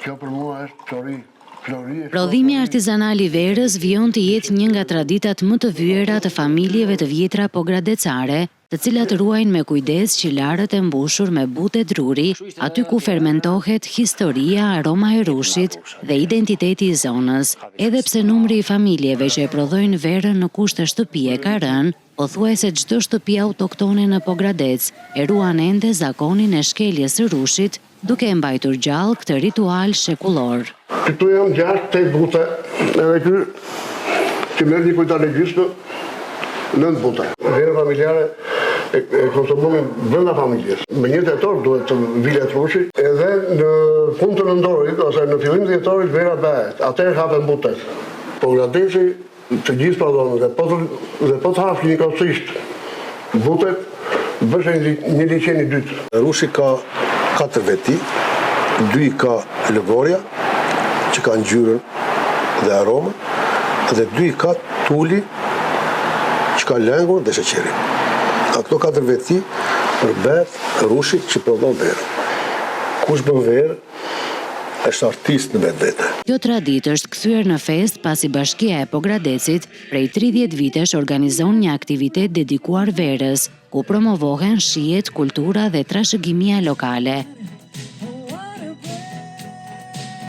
Kjo për mua është Prodhimi artizanal i verës vijon të jetë një nga traditat më të vyera të familjeve të vjetra pogradecare, të cilat ruajnë me kujdes qilarët e mbushur me bute druri, aty ku fermentohet historia, aroma e rushit dhe identiteti i zonës. Edhe pse numri i familjeve që e prodhojnë verën në kushte shtëpie ka rënë, pothuajse çdo shtëpi autoktone në Pogradec e ruan ende zakonin e shkeljes së rushit, duke e mbajtur gjallë këtë ritual shekullor. Këtu janë 6-8 bute, edhe ky që merr një kujtare gjysmë 9 bute. Verë familjare e konsumohen brenda familjes. Me 1 tetor duhet të vilet rushi, edhe në fund të nëndorit ose në fillim të dhjetorit vera bëhet. Atëherë hapen butet. Pogradeci të gjithë prodhonë dhe po të hapë një kosisht butet, bëshe një liqeni dytë. Rushi ka 4 veti, 2 ka lëvorja, që ka ngjyrën dhe aromën, dhe 2 ka tuli, që ka lëngun dhe sheqerin. Këto 4 veti përbët rushi që prodhon verë. Kush bën verë, është artist në vetë. Kjo traditë është kthyer në fest pasi Bashkia e Pogradecit prej 30 vitesh organizon një aktivitet dedikuar verës, ku promovohen shihet, kultura dhe trashëgimia lokale.